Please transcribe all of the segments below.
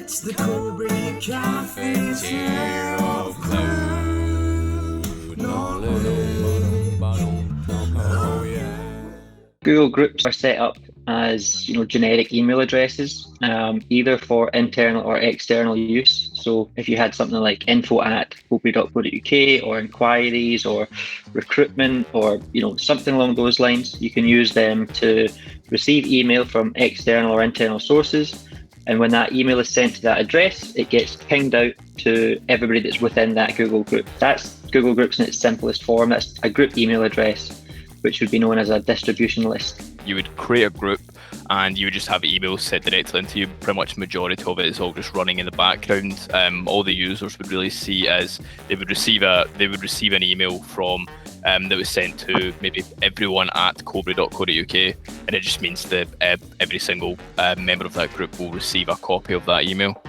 It's the Cobry Cafetiere of cloud knowledge. Oh yeah. Google Groups are set up as generic email addresses, either for internal or external use. So if you had something like info@cobry.co.uk or inquiries or recruitment or something along those lines, you can use them to receive email from external or internal sources. And when that email is sent to that address, it gets pinged out to everybody that's within that Google group. That's Google Groups in its simplest form. That's a group email address, which would be known as a distribution list. You would create a group and you would just have emails sent directly into you. Pretty much the majority of it is all just running in the background. All the users would really see as they would receive an email from that was sent to maybe everyone at cobry.co.uk, and it just means that every single member of that group will receive a copy of that email.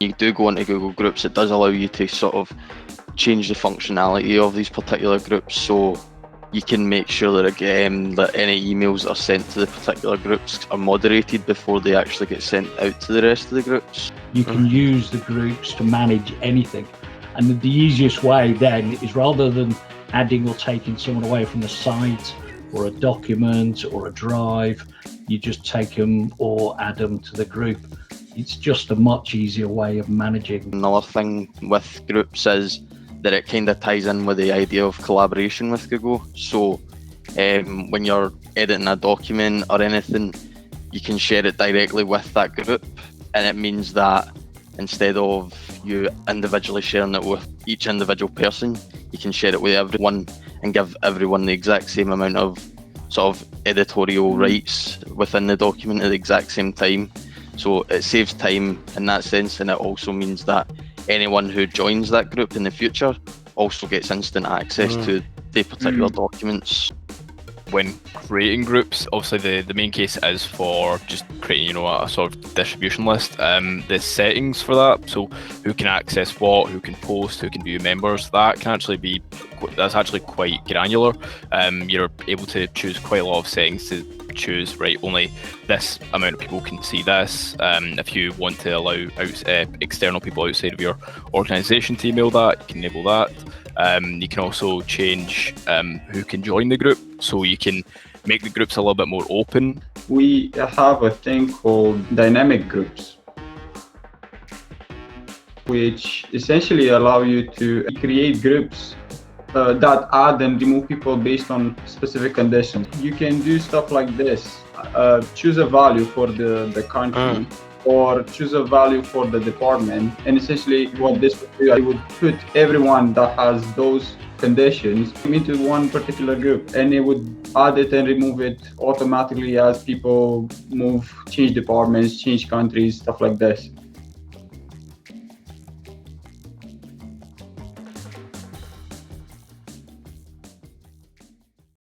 You do go into Google Groups, it does allow you to sort of change the functionality of these particular groups, so you can make sure that any emails that are sent to the particular groups are moderated before they actually get sent out to the rest of the groups. You can use the groups to manage anything, and the easiest way then is, rather than adding or taking someone away from the site or a document or a drive, you just take them or add them to the group. It's just a much easier way of managing. Another thing with groups is that it kind of ties in with the idea of collaboration with Google. So when you're editing a document or anything, you can share it directly with that group, and it means that instead of you individually sharing it with each individual person, you can share it with everyone and give everyone the exact same amount of sort of editorial rights within the document at the exact same time. So it saves time in that sense, and it also means that anyone who joins that group in the future also gets instant access to the particular documents. When creating groups, obviously the main case is for just creating a sort of distribution list. The settings for that, so who can access what, who can post, who can view members, that's actually quite granular. You're able to choose quite a lot of settings to choose, right, only this amount of people can see this. If you want to allow external people outside of your organisation to email that, you can enable that. You can also change who can join the group, so you can make the groups a little bit more open. We have a thing called dynamic groups, which essentially allow you to create groups that add and remove people based on specific conditions. You can do stuff like this: choose a value for the country, or choose a value for the department, and essentially what this would do, I would put everyone that has those conditions into one particular group, and it would add it and remove it automatically as people move, change departments, change countries, stuff like this.